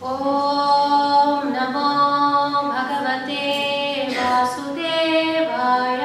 ॐ नमो भगवते वासुदेवाय।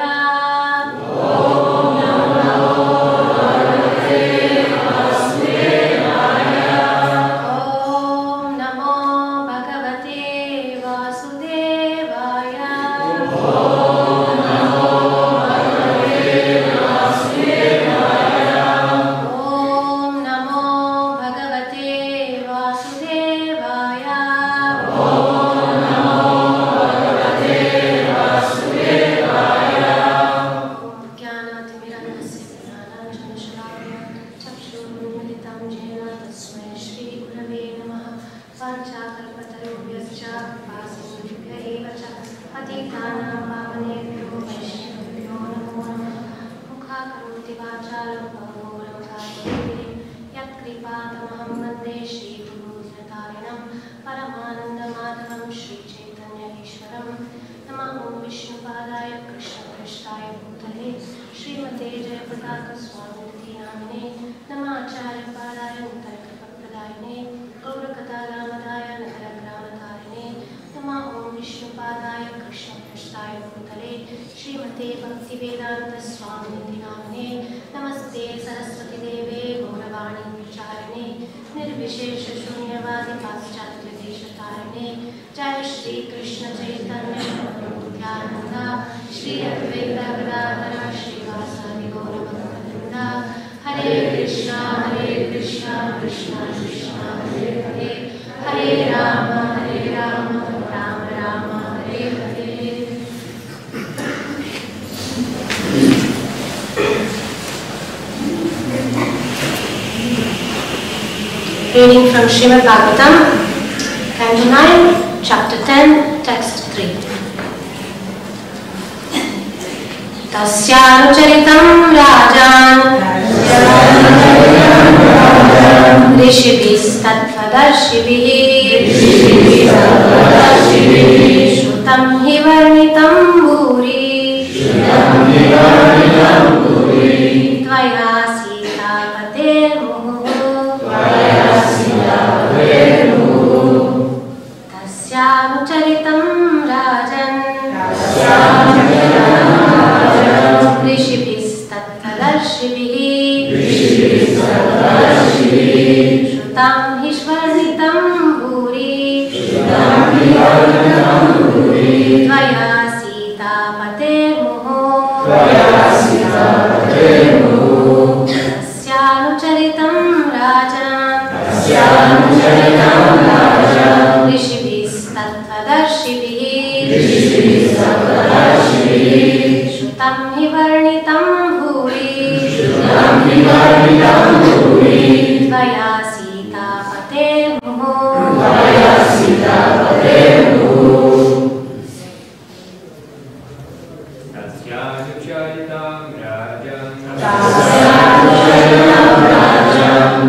Reading from Srimad Bhagavatam, Canto 9, Chapter 10, Text 3. Tasyanucharitam Rajan Rishibhis Tattvadarshibhih Shrutam hi varnitam bhuri Tvaya Sita Pater Muhu Tasyanucharitam Rajan Rishibhis Tattvadarshibhih Shrutam hi varnitam bhuri Tvaya Sita Pater Muhu Tasyanucharitam Rajan Rishibhis Tattvadarshibhih Shrutam hi varnitam bhuri Tvaya Sita Pater Muhu Tasyanucharitam Rajan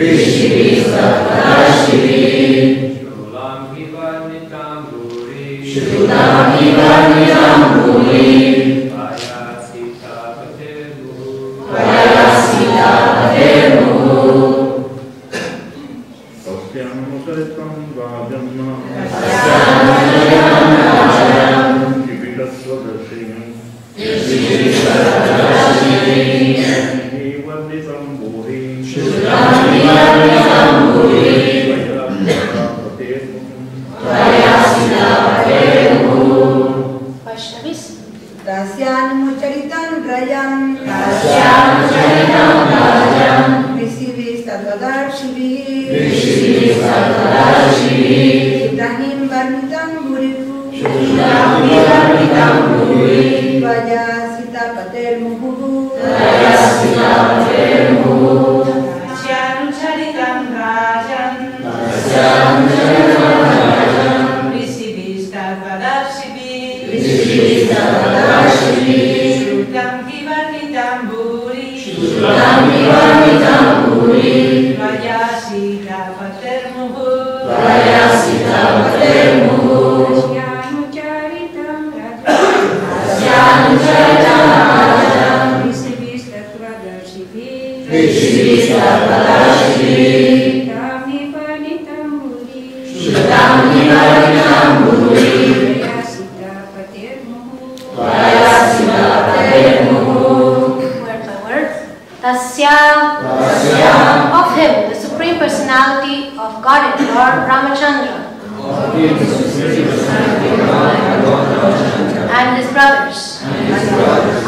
Rishibhis Tattvadarshibhih Shrutam hi varnitam bhuri Tvaya Sita Pater Muhu Tasyanucharitam Rajan Tasyanucharitam Rajan Rishibhis Tattvadarshibhih Shrutam varnitam bhuri Tvaya Sita Pater Muhu Tasyanucharitam Rajan Rishibhis Tattvadarshibhih Shrutam hi varnitam bhuri Tvaya Sita Pater Muhu Rishibhis Tattvadarshibhih Tasya, of him, the Supreme Personality of Godhead, Lord Ramachandra, and his brothers.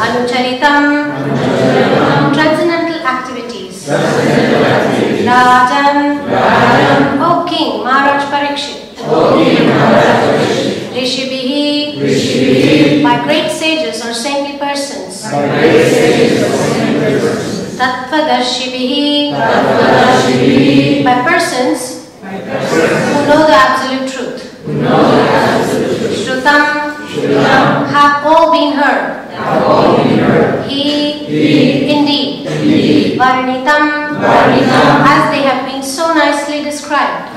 Anucharitam, transcendental activities. Rajan, O King Maharaj Parikshit. Rishibhihi, by great sages or saintly persons. Tattvadarshibihi, by persons who know the absolute truth. Shrutam, have all been heard. He, indeed. Varnitam, as they have been so nicely described.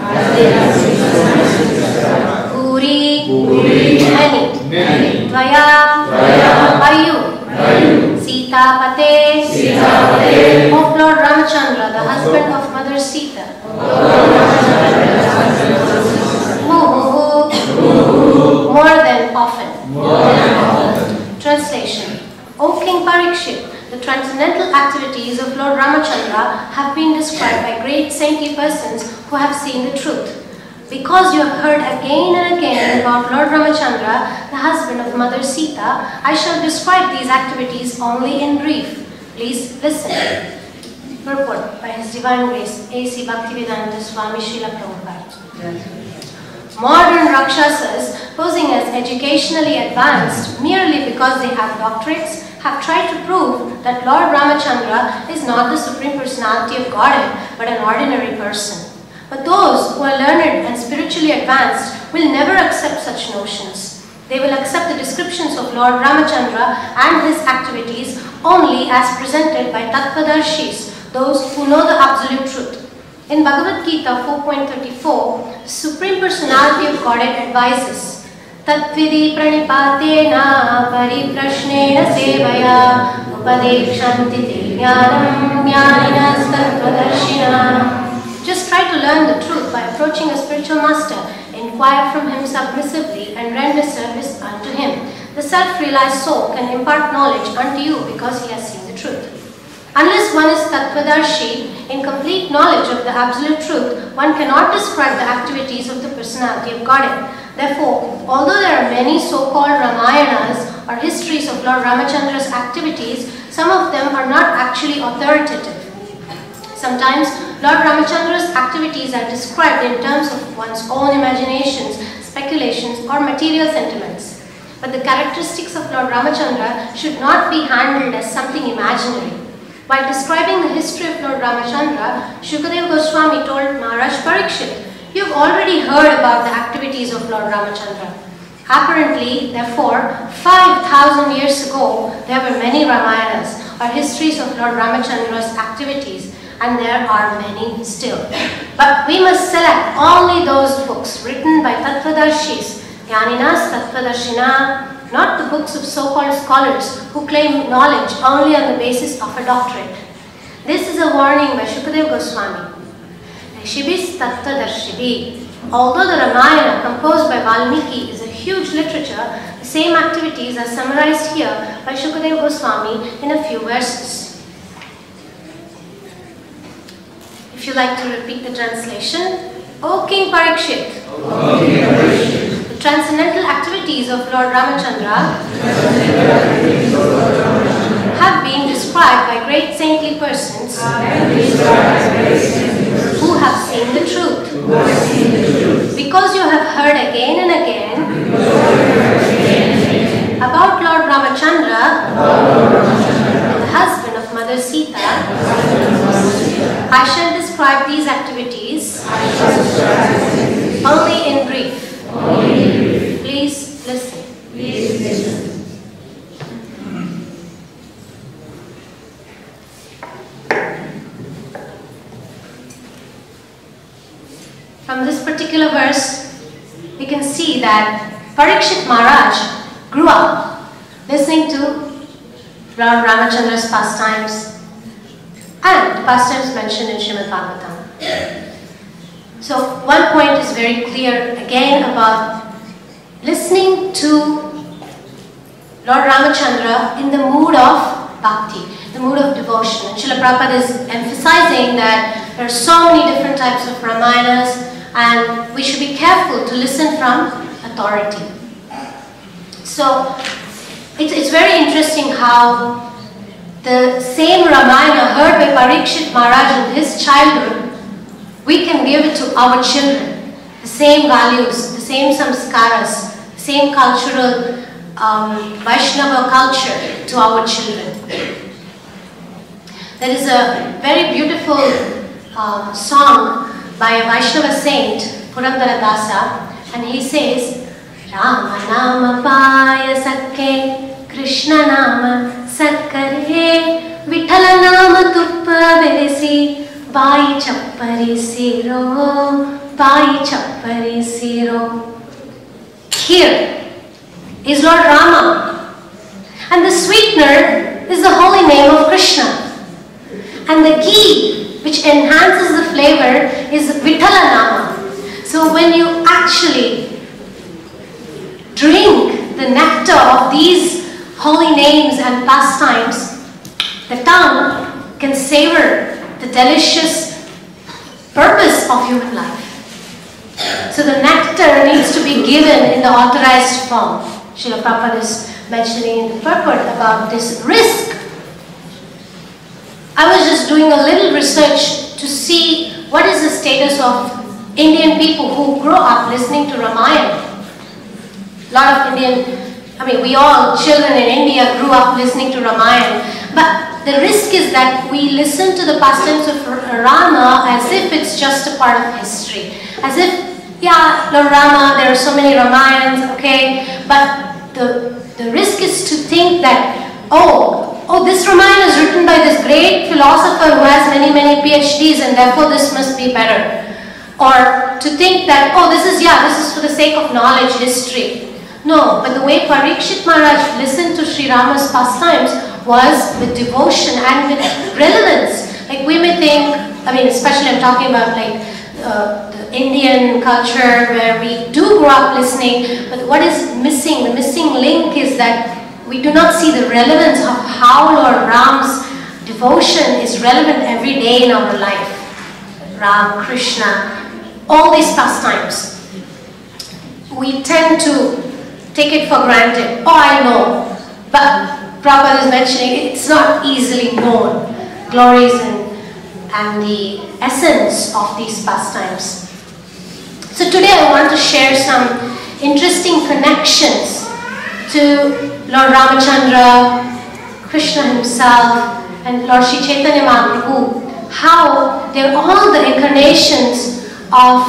Puri, many. Tvaya, by you. Sitapate, of Lord Ramachandra, the husband of Mother Sita. Muhu, more than often. Translation. O King Parikshit, the transcendental activities of Lord Ramachandra have been described by great saintly persons who have seen the truth. Because you have heard again and again about Lord Ramachandra, the husband of Mother Sita, I shall describe these activities only in brief. Please listen. Purport by His Divine Grace, A.C. Bhaktivedanta Swami Srila Prabhupada. Modern Rakshasas, posing as educationally advanced merely because they have doctorates, have tried to prove that Lord Ramachandra is not the Supreme Personality of Godhead, but an ordinary person. But those who are learned and spiritually advanced will never accept such notions. They will accept the descriptions of Lord Ramachandra and his activities only as presented by Tattvadarshis, those who know the absolute truth. In Bhagavad Gita 4.34, Supreme Personality of Godhead advises, Tatvidi pranipatena pariprashnena sevaya upadekshanti te jnanam jnaninas tattvadarshina. Just try to learn the truth by approaching a spiritual master, inquire from him submissively and render service unto him. The self-realized soul can impart knowledge unto you because he has seen the truth. Unless one is Tattvadarshi, in complete knowledge of the absolute truth, one cannot describe the activities of the personality of Godhead. Therefore, although there are many so-called Ramayanas or histories of Lord Ramachandra's activities, some of them are not actually authoritative. Sometimes, Lord Ramachandra's activities are described in terms of one's own imaginations, speculations, or material sentiments. But the characteristics of Lord Ramachandra should not be handled as something imaginary. While describing the history of Lord Ramachandra, Shukadeva Goswami told Maharaj Parikshit, "You have already heard about the activities of Lord Ramachandra." Apparently, therefore, 5,000 years ago, there were many Ramayanas, or histories of Lord Ramachandra's activities, and there are many still. But we must select only those books written by Tattvadarshis, Jnaninas Tattvadarshina, not the books of so-called scholars who claim knowledge only on the basis of a doctorate. This is a warning by Shukadeva Goswami. Rishibhis Tattvadarshibhi. Although the Ramayana composed by Valmiki is a huge literature, the same activities are summarized here by Shukadeva Goswami in a few verses. If you like to repeat the translation, O King Parikshit, the transcendental activities of Lord Ramachandra have been described by great saintly persons who have seen the truth. Because you have heard again and again about Lord Ramachandra, the husband of Mother Sita, I shall describe these activities only in brief. Please listen. From this particular verse, we can see that Parikshit Maharaj grew up listening to Lord Ramachandra's pastimes and pastimes mentioned in Srimad Bhagavatam. So one point is very clear again about listening to Lord Ramachandra in the mood of bhakti. the mood of devotion. And Srila Prabhupada is emphasizing that there are so many different types of Ramayanas and we should be careful to listen from authority. So it's very interesting how the same Ramayana heard by Parikshit Maharaj in his childhood, we can give it to our children. The same values, the same samskaras, the same cultural Vaishnava culture to our children. There is a very beautiful song by a Vaishnava saint, Purandara Dasa, and he says, Rama Nama Paya Sakke, Krishna Nama Sakkare, Vithala Nama Tuppa Veresi, Vai Chappari Siro, Vai Chappari Siro. Here is Lord Rama, and the sweetener is the holy name of Krishna, and the ghee which enhances the flavor is Vithala Nama. So when you actually drink the nectar of these holy names and pastimes, the tongue can savor the delicious purpose of human life. So the nectar needs to be given in the authorized form. Srila Prabhupada is mentioning in the purport about this risk. I was just doing a little research to see what is the status of Indian people who grow up listening to Ramayana. A lot of we all, children in India, grew up listening to Ramayana. But the risk is that we listen to the pastimes of Rama as if it's just a part of history. As if, yeah, Lord Rama, there are so many Ramayans, okay, but the risk is to think that, oh, this Ramayana is written by this great philosopher who has many PhDs and therefore this must be better. Or to think that, oh, this is for the sake of knowledge, history. No, but the way Parikshit Maharaj listened to Sri Rama's pastimes was with devotion and with relevance. Like we may think, especially I'm talking about like the Indian culture where we do grow up listening, but what is missing? The missing link is that we do not see the relevance of how Lord Ram's devotion is relevant every day in our life. Ram, Krishna, all these pastimes. We tend to take it for granted. Oh, I know. But Prabhupada is mentioning it's not easily known. Glories and the essence of these pastimes. So today I want to share some interesting connections to Lord Ramachandra, Krishna himself, and Lord Sri Chaitanya Mahaprabhu. How they're all the incarnations of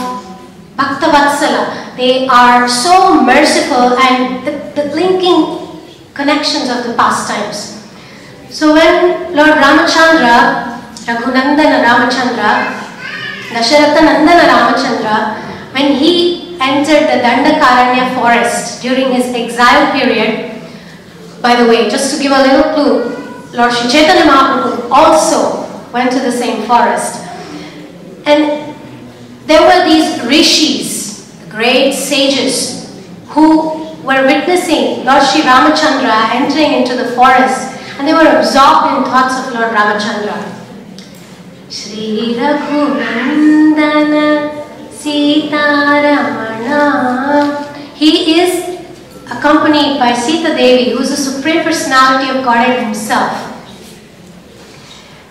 Bhaktavatsala. They are so merciful and the linking connections of the pastimes. So when Lord Ramachandra, Raghunandana Ramachandra, Dasharatha Nandana Ramachandra, when he entered the Dandakaranya forest during his exile period, by the way, just to give a little clue, Lord Sri Chaitanya Mahaprabhu also went to the same forest. And there were these rishis, the great sages, who were witnessing Lord Sri Ramachandra entering into the forest, and they were absorbed in thoughts of Lord Ramachandra. Shri Raghunandana Sita Ramana. He is accompanied by Sita Devi, who is the Supreme Personality of Godhead himself.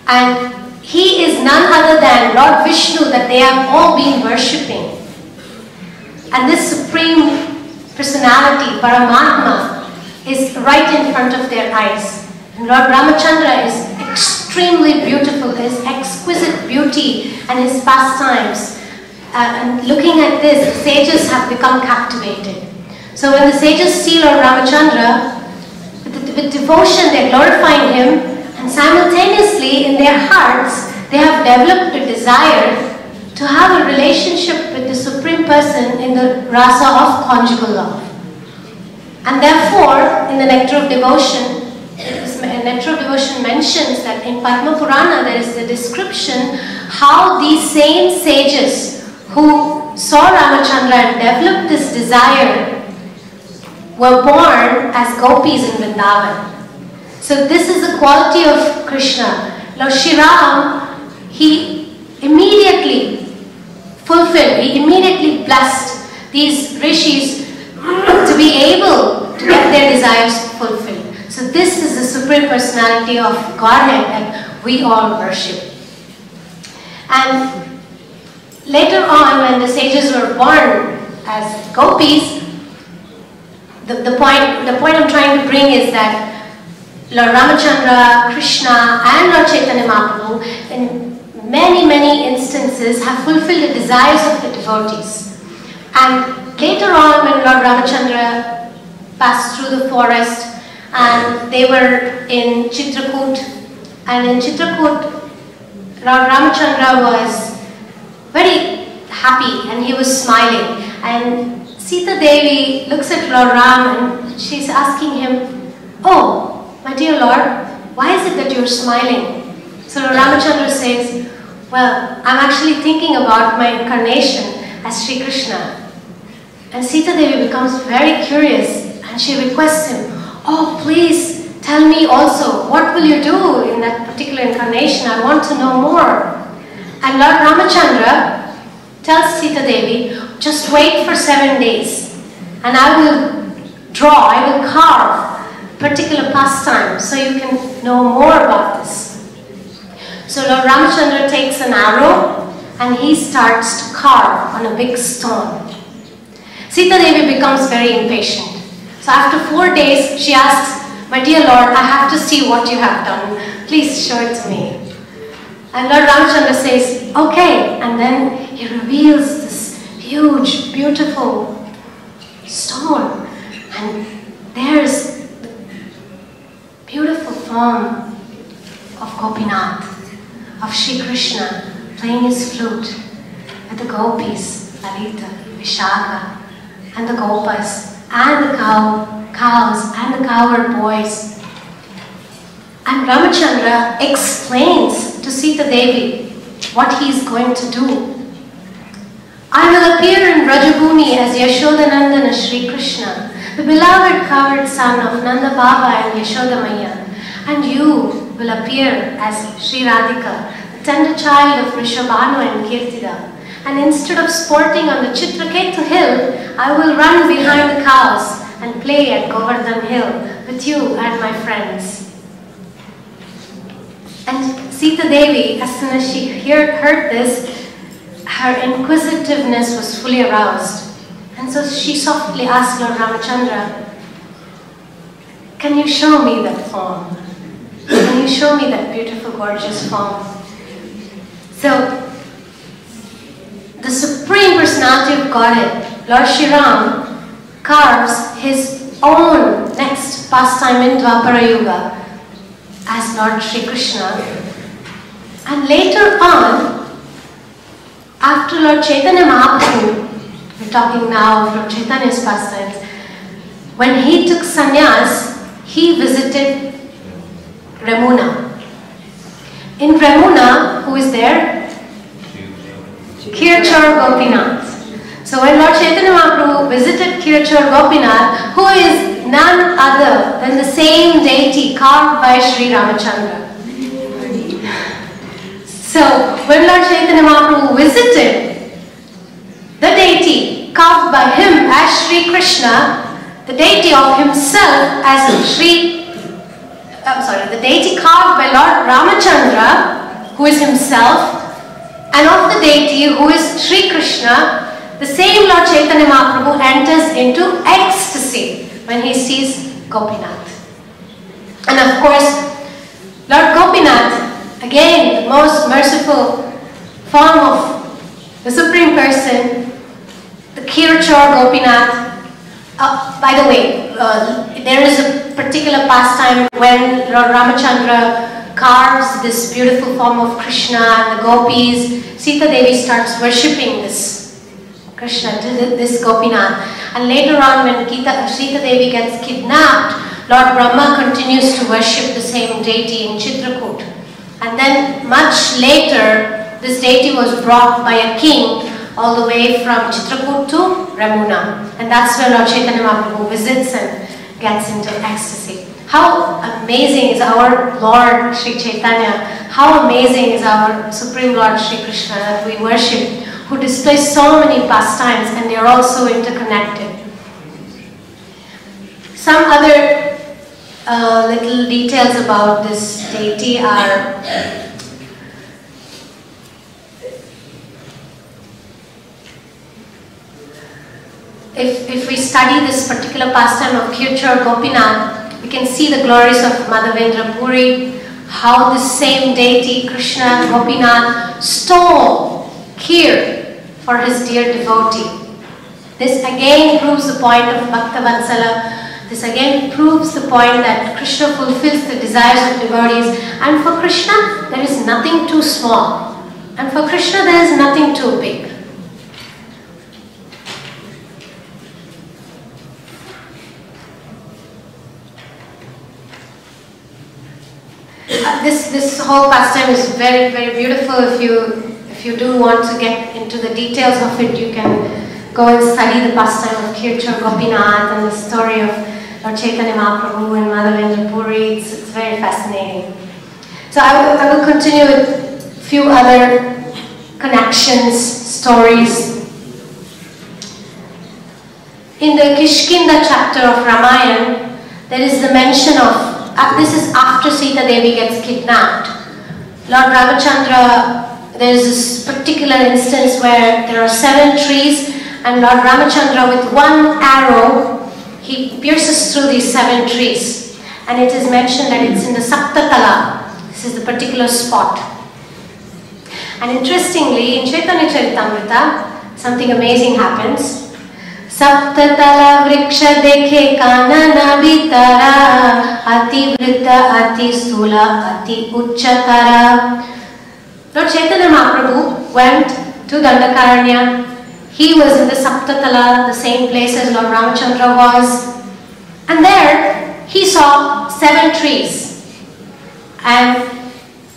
And he is none other than Lord Vishnu that they have all been worshipping. And this Supreme Personality, Paramatma, is right in front of their eyes. And Lord Ramachandra is extremely beautiful, his exquisite beauty and his pastimes. And looking at this, the sages have become captivated. So when the sages see Lord Ramachandra, with devotion they are glorifying him, and simultaneously in their hearts they have developed a desire to have a relationship with the Supreme Person in the rasa of conjugal love. And therefore, in the Nectar of Devotion, Nectar of Devotion mentions that in Padma Purana there is a description how these same sages who saw Ramachandra and developed this desire were born as gopis in Vrindavan. So this is the quality of Krishna. Lord Shri Ram, he immediately fulfilled, he immediately blessed these rishis to be able to get their desires fulfilled. So this is the Supreme Personality of Godhead that we all worship. And later on, when the sages were born as gopis, the point I'm trying to bring is that Lord Ramachandra, Krishna and Lord Chaitanya Mahaprabhu in many instances have fulfilled the desires of the devotees. And later on, when Lord Ramachandra passed through the forest and they were in Chitrakoot, and in Chitrakoot Lord Ramachandra was very happy and he was smiling, and Sita Devi looks at Lord Ram and she's asking him, "Oh, my dear Lord, why is it that you're smiling?" So Lord Ramachandra says, "Well, I'm actually thinking about my incarnation as Sri Krishna." And Sita Devi becomes very curious and she requests him, "Oh, please tell me also, what will you do in that particular incarnation? I want to know more." And Lord Ramachandra tells Sita Devi, "Just wait for 7 days and I will carve particular pastime so you can know more about this." So Lord Ramachandra takes an arrow and he starts to carve on a big stone. Sita Devi becomes very impatient. So after 4 days she asks, "My dear Lord, I have to see what you have done. Please show it to me." And Lord Ramachandra says, "Okay." And then he reveals this huge, beautiful stone. And there's the beautiful form of Gopinath, of Sri Krishna playing his flute with the gopis, Lalita, Vishaka, and the gopas, and the cows, and the cowherd boys. And Ramachandra explains to Sita Devi what he is going to do. "I will appear in Vrajabhumi as Yashodanandana Sri Krishna, the beloved cowherd son of Nanda Baba and Yashoda Maya, and you will appear as Sri Radhika, the tender child of Rishabhanu and Kirtida. And instead of sporting on the Chitraketu hill, I will run behind the cows and play at Govardhan Hill with you and my friends." And Sita Devi, as soon as she heard this, her inquisitiveness was fully aroused. And so she softly asked Lord Ramachandra, "Can you show me that form? Can you show me that beautiful, gorgeous form?" So, the Supreme Personality of Godhead, Lord Shri Ram, carves his own next pastime in Dwapara Yuga as Lord Shri Krishna. And later on, after Lord Chaitanya Mahaprabhu, we're talking now of Lord Chaitanya's pastimes, when he took sannyas, he visited Ramuna. In Ramuna, who is there? Kirchor Gopinath. So when Lord Chaitanya Mahaprabhu visited Kirchor Gopinath, who is none other than the same deity carved by Sri Ramachandra. So when Lord Chaitanya Mahaprabhu visited the deity carved by him as Sri Krishna, the deity of himself as the deity carved by Lord Ramachandra, who is himself, and of the deity who is Sri Krishna, the same Lord Chaitanya Mahaprabhu enters into ecstasy when he sees Gopinath. And of course, Lord Gopinath, again the most merciful form of the Supreme Person, the Kirchor Gopinath. By the way, there is a particular pastime when Lord Ramachandra carves this beautiful form of Krishna and the gopis. Sita Devi starts worshipping this Krishna, this Gopinath. And later on, when Sita Devi gets kidnapped, Lord Brahma continues to worship the same deity in Chitrakoot. And then much later, this deity was brought by a king all the way from Chitrakoot to Ramuna. And that's where Lord Chaitanya Mahaprabhu visits and gets into ecstasy. How amazing is our Lord Sri Chaitanya, how amazing is our Supreme Lord Sri Krishna that we worship, who displays so many pastimes and they are all so interconnected. Some other little details about this deity are if we study this particular pastime of Kirchur Gopinath, we can see the glories of Madhavendra Puri, how this same deity Krishna Gopinath stole Kheer for his dear devotee. This again proves the point of Bhakta Vatsala. This again proves the point that Krishna fulfills the desires of devotees, and for Krishna there is nothing too small, and for Krishna there is nothing too big. This whole pastime is very, very beautiful. If you do want to get into the details of it, you can go and study the pastime of Kirchur Gopinath and the story of Lord Chaitanya Mahaprabhu and Madhavendra Puri. It's very fascinating. So I will continue with a few other connections, stories. In the Kishkinda chapter of Ramayana, there is the mention of this is after Sita Devi gets kidnapped. Lord Ramachandra, there is this particular instance where there are 7 trees and Lord Ramachandra with one arrow, he pierces through these 7 trees. And it is mentioned that it's in the Saptatala. This is the particular spot. And interestingly, in Chaitanya Charitamrita, something amazing happens. Saptatala vriksha dekhe kanana vitara ati vriddha ati stula ati uchchatara. Lord Chaitanya Mahaprabhu went to Dandakaranya. He was in the Saptatala, the same place as Lord Ramachandra was. And there he saw 7 trees. And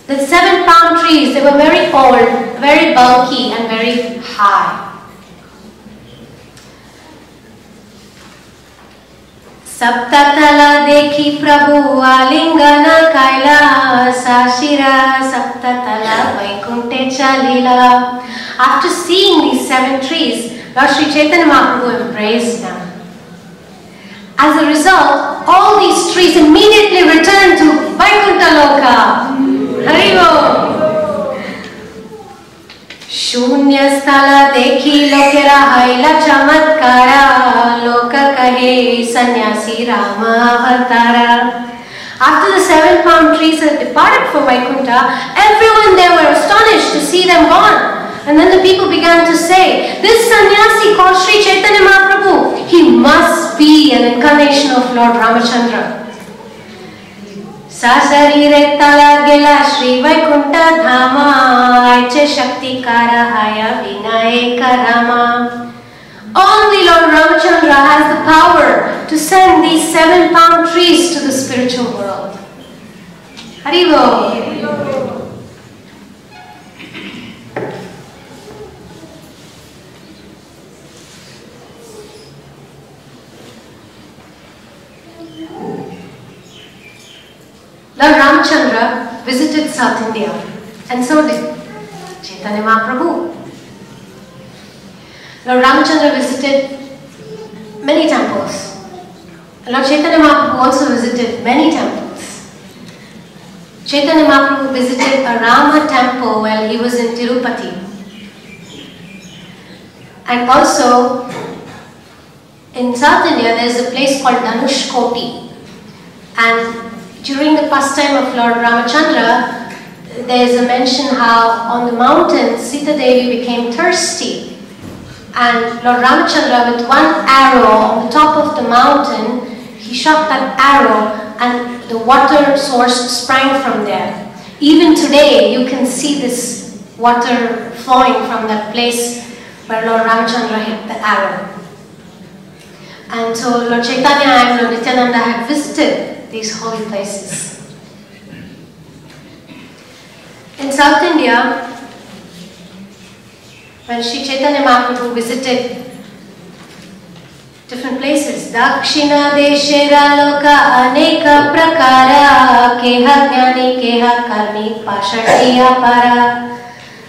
the 7 palm trees, they were very old, very bulky and very high. Saptatala dekhi Prabhu alingana kaila sashira Saptatala vaikunte chalila. After seeing these 7 trees, Lord Sri Chaitanya Mahaprabhu embraced them. As a result, all these trees immediately returned to Vaikuntha Loka. Haribo! Shunya sthala dekhi lokera haila chamatkara loka kahe sannyasi Rama avatara. After the 7 palm trees had departed from Vaikuntha, everyone there were astonished to see them gone. And then the people began to say, this sannyasi called Sri Chaitanya Mahaprabhu, he must be an incarnation of Lord Ramachandra. Sasarire tala gela Shri Vaikuntha Dhama Aiche Shakti Karahaya Vinayeka Rama. Only Lord Ramachandra has the power to send these 7 palm trees to the spiritual world. Haribo. Lord Ramachandra visited South India, and so did Chaitanya Mahaprabhu. Lord Ramachandra visited many temples. Lord Chaitanya Mahaprabhu also visited many temples. Chaitanya Mahaprabhu visited a Rama temple while he was in Tirupati. And also, in South India, there is a place called Dhanushkoti. And during the pastime of Lord Ramachandra, there is a mention how on the mountain Sita Devi became thirsty. And Lord Ramachandra, with one arrow on the top of the mountain, he shot that arrow and the water source sprang from there. Even today, you can see this water flowing from that place where Lord Ramachandra hit the arrow. And so Lord Chaitanya and Lord Nityananda had visited these holy places. In South India, when Sri Chaitanya Mahaprabhu visited different places. Dakshina deshera loka aneka prakara keha jnani keha karmi pashatiya para.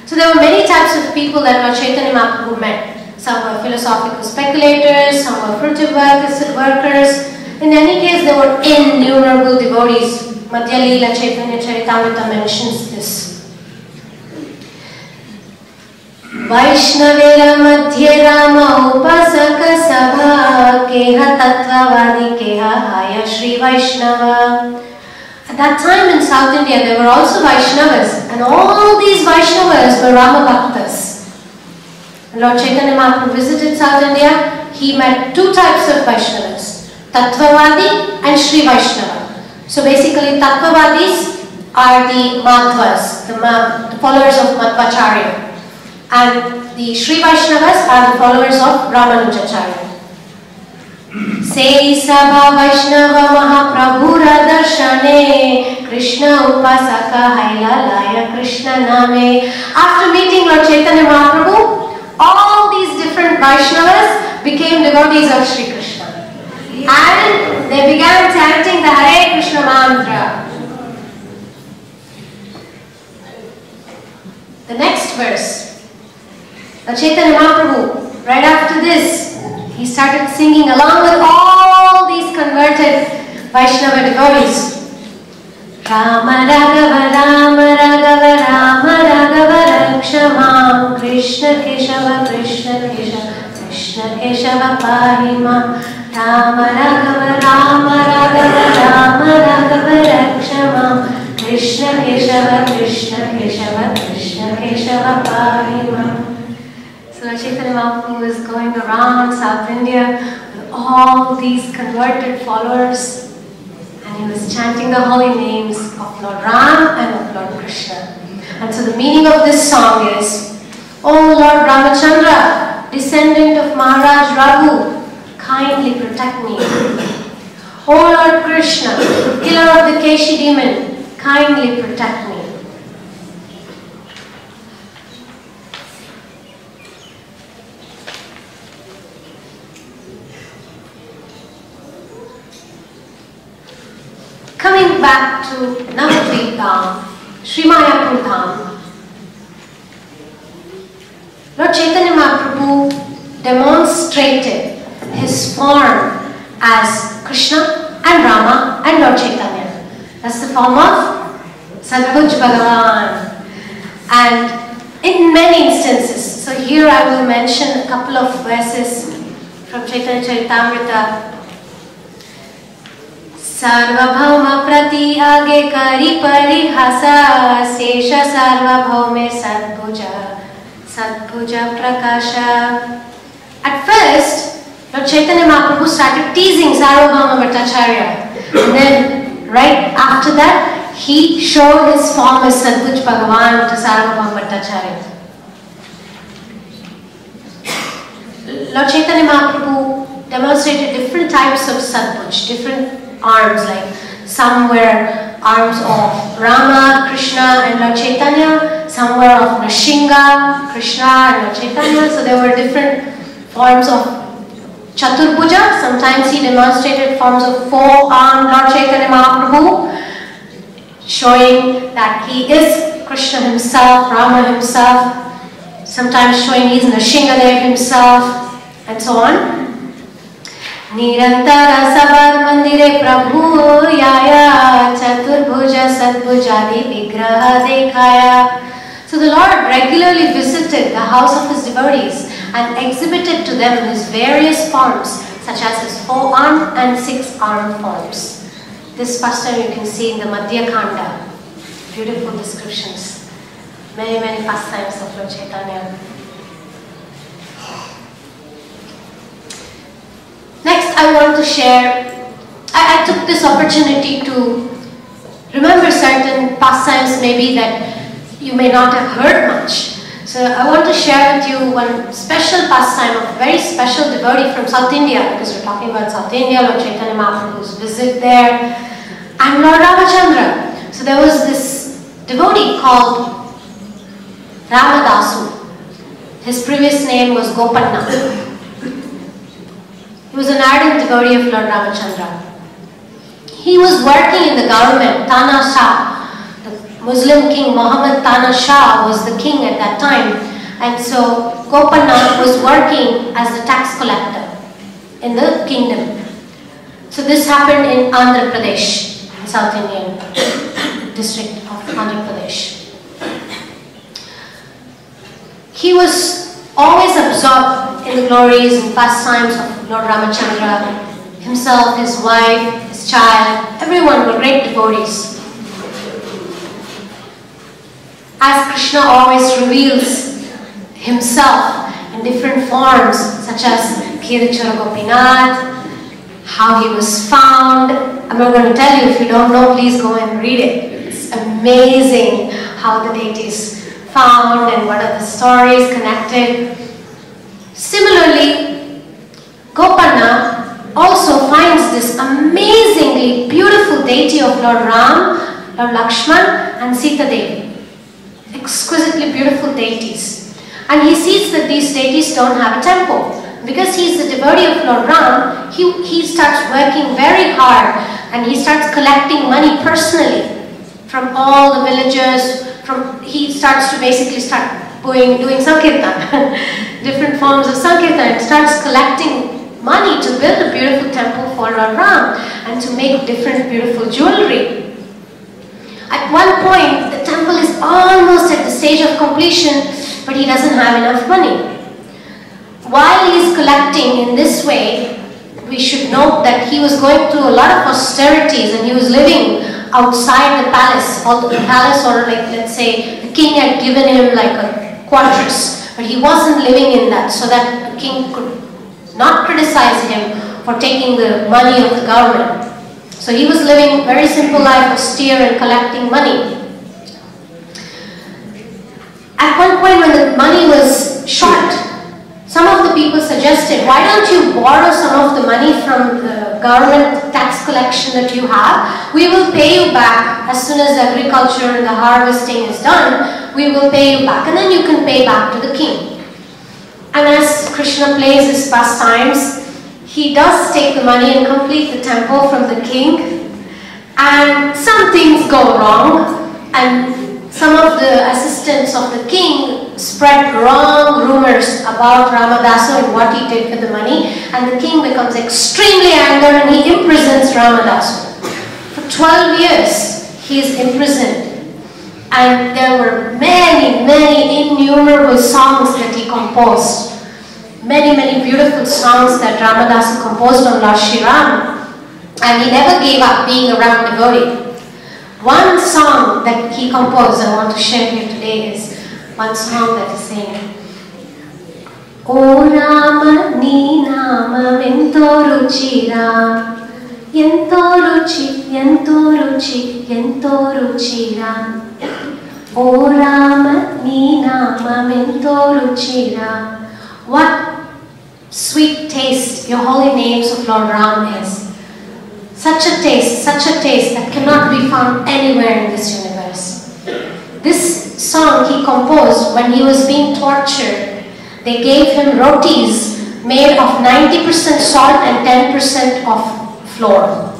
So there were many types of people that Lord Chaitanya Mahaprabhu met. Some were philosophical speculators, some were fruitive workers. In any case, there were innumerable devotees. Madhya Leela Chaitanya Charitamrita mentions this. Vaishnavera Madhya Rama Upasaka Sabha Keha Tattvavadi Keha Haya Shri Vaishnava. At that time in South India, there were also Vaishnavas, and all these Vaishnavas were Rama Bhaktas. Lord Chaitanya Mahaprabhu visited South India. He met two types of Vaishnavas, Tattvavadi and Shri Vaishnava. So basically, Tattvavadis are the Madhvas, the followers of Madhvacharya. And the Shri Vaishnavas are the followers of Ramanujacharya. Sei Sabha Vaishnava Mahaprabhura Darshane Krishna Upasaka Hailalaya Krishna Name. After meeting Lord Chaitanya Mahaprabhu, all these different Vaishnavas became devotees of Shri Krishna. And they began chanting the Hare Krishna mantra. The next verse, Lord Chaitanya Mahaprabhu, right after this, he started singing along with all these converted Vaishnava devotees. Rama Raghava Rama Raghava Rama Raghava Rakshamam Krishna Keshava Krishna Keshava Krishna Keshava Pahima Rama Raghava Rama Raghava Rama Raghava Rakshamam Krishna Keshava Krishna Keshava Krishna Keshava Pahima. So Lord Chaitanya Mahaprabhu was going around South India with all these converted followers, and he was chanting the holy names of Lord Ram and of Lord Krishna. And so the meaning of this song is, O Lord Ramachandra, descendant of Maharaj Raghu, kindly protect me. O Lord Krishna, killer of the Keshi demon, kindly protect me. Coming back to Navadvip Dham, Sri Mayapur Dham, Lord Chaitanya Mahaprabhu demonstrated his form as Krishna and Rama and Lord Chaitanya. That's the form of Sadbhuj Bhagavan. And in many instances, so here I will mention a couple of verses from Chaitanya Charitamrita. Sarvabhauma prati age kari parihasa Sesha sarvabhaume sadbhuja sadbhuja prakasha. At first, Lord Chaitanya Mahaprabhu started teasing Sarvabhauma Bhattacharya, and then right after that he showed his form as Sadbhuj Bhagavan to Sarvabhauma Bhattacharya. Lord Chaitanya Mahaprabhu demonstrated different types of Sadbhuj, different arms, like some were arms of Rama, Krishna and Lord Chaitanya, some were of Nrsimha, Krishna and Lord Chaitanya, so there were different forms of Chaturbhuja. Sometimes he demonstrated forms of four-armed Lord Chaitanya Mahaprabhu, showing that he is Krishna himself, Rama himself, sometimes showing he is Nrsimhadev himself, and so on. Nirantara sabar mandire prabhu yaya chaturbhuja sadbhujadi vigraha dekhaya. So the Lord regularly visited the house of his devotees and exhibited to them his various forms, such as his four-armed and six-armed forms. This pastime you can see in the Madhya Kanda. Beautiful descriptions. Many, many pastimes of Lord Chaitanya. Next, I want to share, I took this opportunity to remember certain pastimes maybe that you may not have heard much. So I want to share with you one special pastime of a very special devotee from South India, because we're talking about South India, Lord Chaitanya Mahaprabhu's visit there, and Lord Ramachandra. So there was this devotee called Ramadasu. His previous name was Gopanna. He He was an ardent devotee of Lord Ramachandra. He was working in the government. Tana Shah, the Muslim king Muhammad Tana Shah was the king at that time. And so Gopanna was working as the tax collector in the kingdom. So this happened in Andhra Pradesh, South Indian district of Andhra Pradesh. He was always absorbed in the glories and pastimes of Lord Ramachandra. Himself, his wife, his child, everyone were great devotees. As Krishna always reveals himself in different forms, such as Kirachara Gopinath, how he was found. I'm not going to tell you, if you don't know, please go and read it. It's amazing how the deity is found and what are the stories connected. Similarly, Gopanna also finds this amazingly beautiful deity of Lord Ram, Lord Lakshman and Sita Devi. Exquisitely beautiful deities. And he sees that these deities don't have a temple. Because he is the devotee of Lord Ram, he starts working very hard and he starts collecting money personally from all the villagers. He starts to basically start doing Sankirtan, different forms of Sankirtan, and starts collecting money to build a beautiful temple for Lord Ram and to make different beautiful jewelry. At one point, the temple is almost at the stage of completion, but he doesn't have enough money. While he is collecting in this way, we should note that he was going through a lot of austerities and he was living outside the palace. Although the palace, or like let's say the king had given him like a quarters, but he wasn't living in that, so that the king could not criticize him for taking the money of the government. So he was living a very simple life, austere and collecting money. At one point when the money was short, some of the people suggested, why don't you borrow some of the money from the government tax collection that you have? We will pay you back as soon as the agriculture and the harvesting is done. We will pay you back, and then you can pay back to the king. And as Krishna plays his pastimes, he does take the money and complete the temple from the king. And some things go wrong, and some of the assistants of the king spread wrong rumors about Ramadasu and what he did with the money, and the king becomes extremely angry and he imprisons Ramadasu. For 12 years he is imprisoned, and there were many innumerable songs that he composed. Many beautiful songs that Ramadasu composed on Lord Shri Ram, and he never gave up being a Ram devotee. One song that he composed I want to share here today is one song that is saying, O Rama ni nama ento ruchira, ento ruchira. O Rama ni nama ento ruchira. What sweet taste your holy names of Lord Ram is. Such a taste that cannot be found anywhere in this universe. This song he composed when he was being tortured. They gave him rotis made of 90% salt and 10% of flour.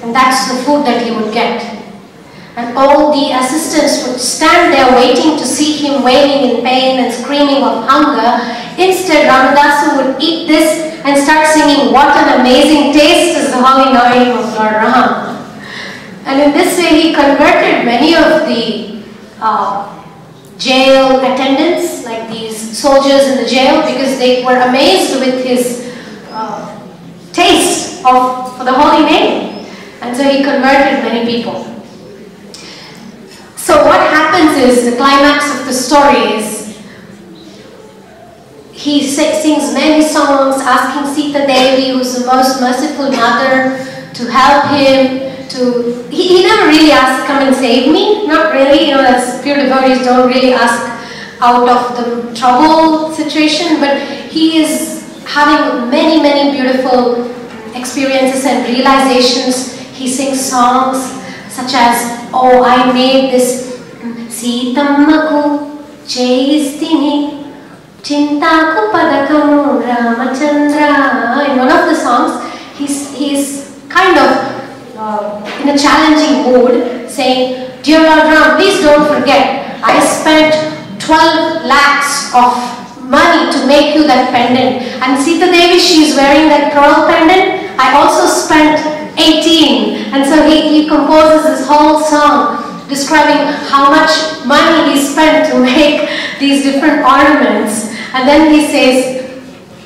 And that's the food that he would get. And all the assistants would stand there waiting to see him wailing in pain and screaming of hunger. Instead, Ramadasu would eat this and start singing, what an amazing taste is the holy name of Lord Ram. And in this way he converted many of the jail attendants, like these soldiers in the jail, because they were amazed with his taste for the holy name. And so he converted many people. So what happens is, the climax of the story is, he sings many songs asking Sita Devi, who's the most merciful mother, to help him. He never really asked, come and save me. Not really, as pure devotees don't really ask out of the trouble situation, but he is having many beautiful experiences and realizations. He sings songs such as, oh, I made this Sitammaku Chaistini Chintaku Padakamu Ramachandra. In one of the songs, he's kind of in a challenging mood, saying, "Dear Lord Ram, please don't forget, I spent 12 lakhs of money to make you that pendant. And Sita Devi, she's wearing that pearl pendant. I also spent 18. And so he composes this whole song describing how much money he spent to make these different ornaments. And then he says,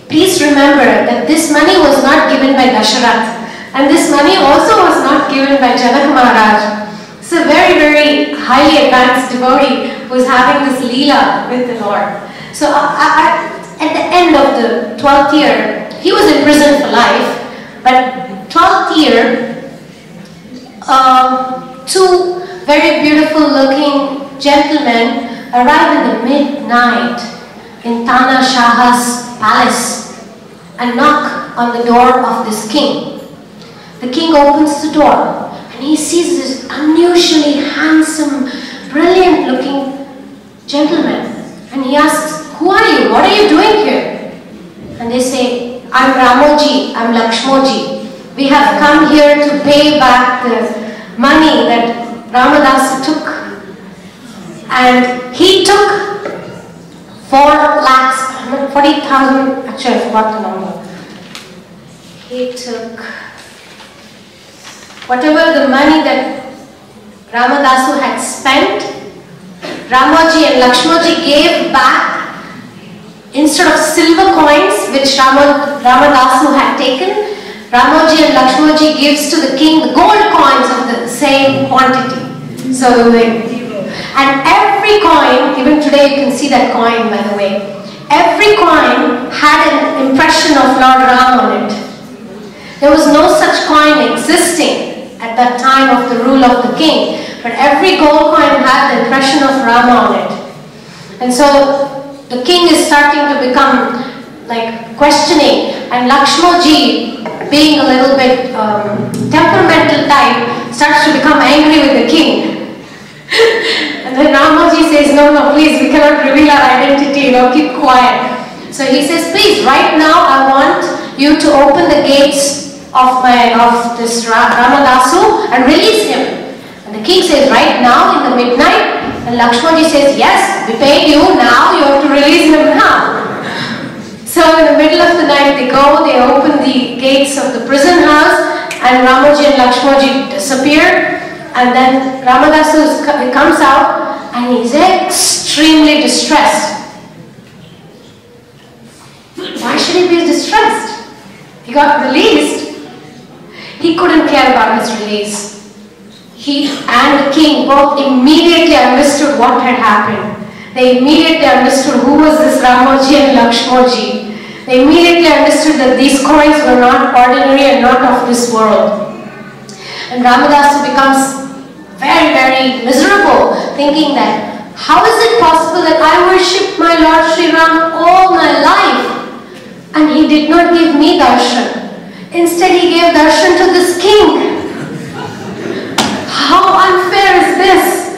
please remember that this money was not given by Dasharath. And this money also was not given by Janak Maharaj. It's a very, very highly advanced devotee who is having this leela with the Lord. So at the end of the 12th year, he was in prison for life. But 12th year, two very beautiful looking gentlemen arrive in the midnight in Tana Shaha's palace and knock on the door of this king. The king opens the door and he sees this unusually handsome, brilliant looking gentleman, and he asks, who are you? What are you doing here? And they say, I'm Ramoji, I'm Lakshmoji. We have come here to pay back the money that Ramadasa took. And he took 40,000, actually I forgot the number. He took whatever the money that Ramadasu had spent, Ramoji and Lakshmoji gave back. Instead of silver coins which Ramadasu had taken, Ramoji and Lakshmoji gives to the king the gold coins of the same quantity. So, and every coin, even today you can see that coin by the way, every coin had an impression of Lord Ram on it. There was no such coin existing at that time of the rule of the king, but every gold coin had the impression of Rama on it. And so the king is starting to become like questioning, and Lakshmoji, being a little bit temperamental type, starts to become angry with the king. And then Ramoji says, no, please, we cannot reveal our identity, keep quiet. So he says, please, right now I want you to open the gates of this Ramadasu and release him. And the king says, right now in the midnight? And Lakshmoji says, yes, we paid you, now you have to release him now. So in the middle of the night they go, they open the gates of the prison house, and Ramoji and Lakshmoji disappear. And then Ramadasu comes out and he's extremely distressed. Why should he be distressed? He got released. He couldn't care about his release. He and the king both immediately understood what had happened. They immediately understood who was this Ramoji and Lakshmoji. They immediately understood that these coins were not ordinary and not of this world. And Ramadasu becomes very, very miserable, thinking that how is it possible that I worship my Lord Sri Ram all my life and he did not give me darshan. Instead he gave darshan to this king. How unfair is this?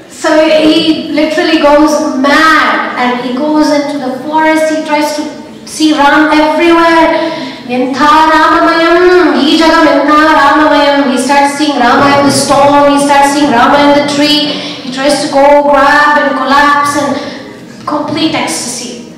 So he literally goes mad and he goes into the forest. He tries to see Ram everywhere. Yantha Ramamayam, Ijagam Yantha Ramamayam. He starts seeing Rama in the storm, he starts seeing Rama in the tree. He tries to go grab and collapse and complete ecstasy.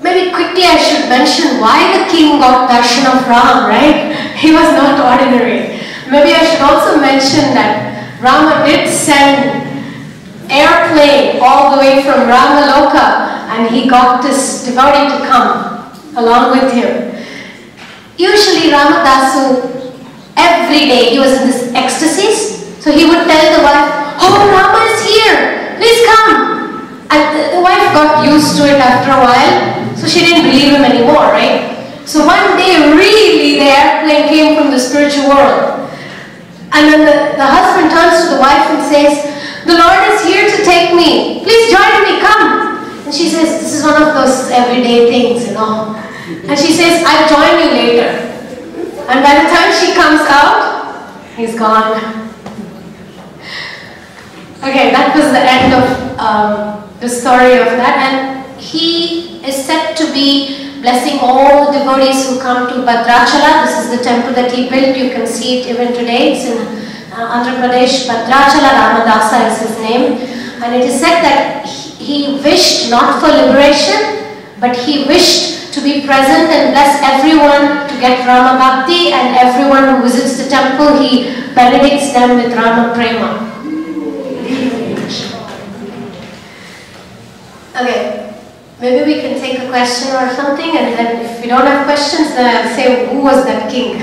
Maybe quickly I should mention why the king got darshan of Ram, right? He was not ordinary. Maybe I should also mention that Rama did send airplane all the way from Ramaloka, and he got this devotee to come along with him. Usually Ramadasu, every day he was in this ecstasies, so he would tell the wife, oh, Rama is here, please come. And the wife got used to it after a while, so she didn't believe him anymore, right? So one day really the airplane came from the spiritual world. And then the husband turns to the wife and says, the Lord is here to take me. Please join me, come. And she says, this is one of those everyday things, And she says, I'll join you later. And by the time she comes out, he's gone. Okay, that was the end of the story of that, and he is said to be blessing all the devotees who come to Bhadrachala. This is the temple that he built. You can see it even today. It's in Andhra Pradesh. Bhadrachala Ramadasa is his name, and it is said that he wished not for liberation, but he wished to be present and bless everyone to get Rama Bhakti, and everyone who visits the temple, he benedicts them with Rama Prema. Okay, maybe we can take a question or something, and then if we don't have questions, then I'll say, who was that king?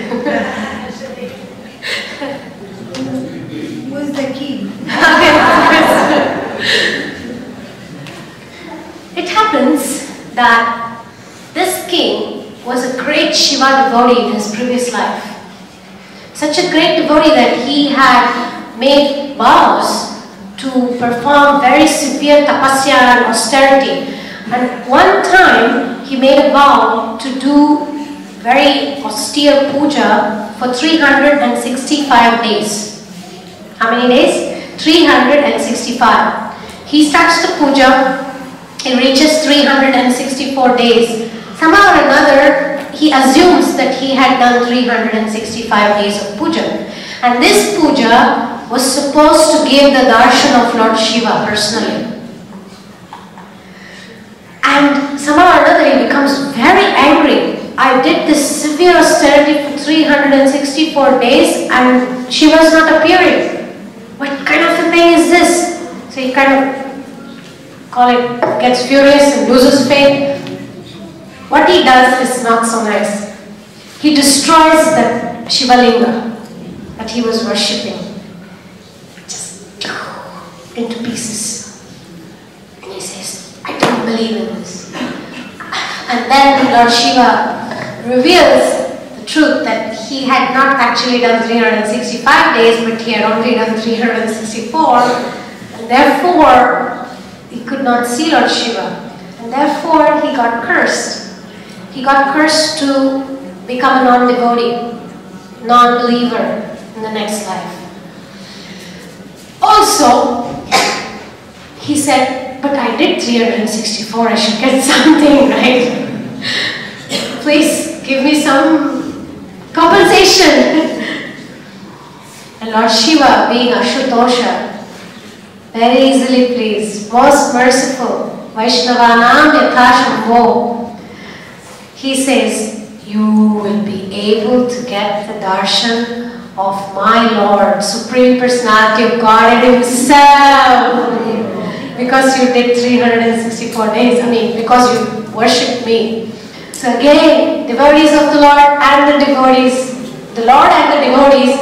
Who is the king? It happens that this king was a great Shiva devotee in his previous life. Such a great devotee that he had made vows to perform very severe tapasya and austerity. And one time he made a vow to do very austere puja for 365 days. How many days? 365. He starts the puja, it reaches 364 days. Somehow or another, he assumes that he had done 365 days of puja. And this puja was supposed to give the darshan of Lord Shiva personally. And somehow or another he becomes very angry. I did this severe austerity for 364 days and Shiva's not appearing. What kind of a thing is this? So he kind of gets furious and loses faith. What he does is not so nice. He destroys the Shivalinga that he was worshipping. Just into pieces. And he says, I don't believe in this. And then Lord Shiva reveals the truth that he had not actually done 365 days, but he had only done 364. And therefore, he could not see Lord Shiva. And therefore, he got cursed. He got cursed to become a non-devotee, non-believer in the next life. Also, he said, but I did 364, I should get something, right? Please give me some compensation. And Lord Shiva, being Ashutosha, very easily pleased, most merciful, Vaishnavanam Yatha Shambho, he says, you will be able to get the darshan of my Lord, Supreme Personality of Godhead Himself, because you did 364 days, because you worshipped me. So again, devotees of the Lord and the devotees, the Lord and the devotees,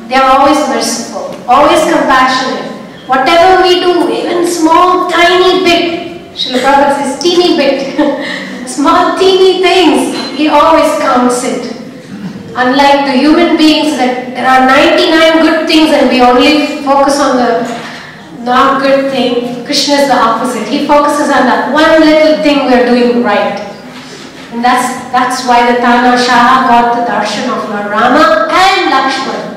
they are always merciful, always compassionate. Whatever we do, even small, tiny bit, Srila Prabhupada says, teeny bit, small, teeny things, he always counts it. Unlike the human beings, that there are 99 good things and we only focus on the not good thing, Krishna is the opposite. He focuses on that one little thing we are doing right. And that's why the Tana Shah got the darshan of Lord Rama and Lakshmana.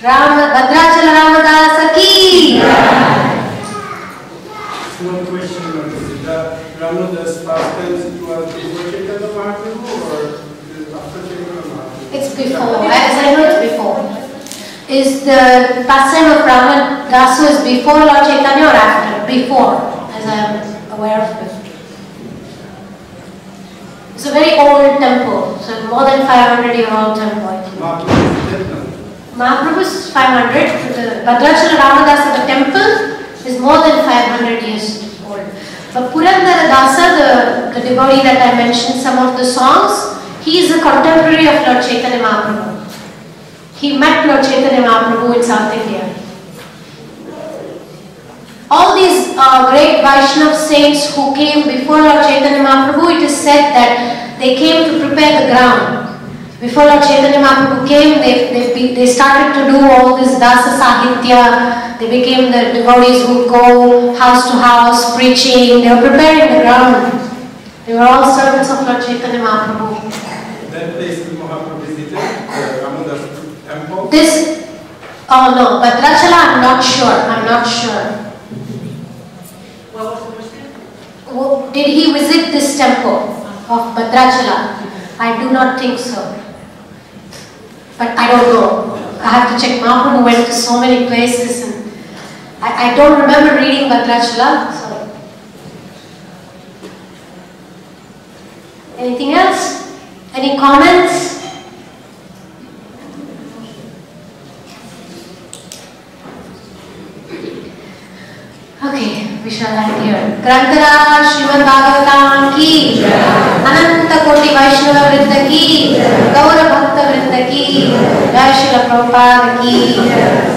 Bhadrachala Ramadasa ki! One question on this. Is that Ramada's pastimes it was before Chaitanya Mahaprabhu or after Chaitanya Mahaprabhu? It's before, as I know it's before. Is the pastime of Ramadasu is before Lord Chaitanya or after? Before, as I am aware of it. It's a very old temple, so more than 500-year-old temple. Mahaprabhu is 500, the Bhadrachala Ramadasa, the temple, is more than 500 years old. But Purandara Dasa, the devotee that I mentioned some of the songs, he is a contemporary of Lord Chaitanya Mahaprabhu. He met Lord Chaitanya Mahaprabhu in South India. All these great Vaishnava saints who came before Lord Chaitanya Mahaprabhu, it is said that they came to prepare the ground. Before Lord Chaitanya Mahaprabhu came, they started to do all this Dasa Sahitya. They became the devotees who go house to house preaching. They were preparing the ground. They were all servants of Lord Chaitanya Mahaprabhu. That place Mahaprabhu visited, the Ramadas temple? Oh no, Bhadrachala, I'm not sure. What was the question? Did he visit this temple of Bhadrachala? I do not think so. But I don't know. I have to check. Mahaprabhu went to so many places and I don't remember reading Bhadrachala. So. Anything else? Any comments? Okay, we shall end here. Grantharaj Srimad Bhagavatam ki, Ananta Koti Vaishnava Vrinda ki, Gaura Bhakta Vrinda ki, Jai Srila Prabhupada ki.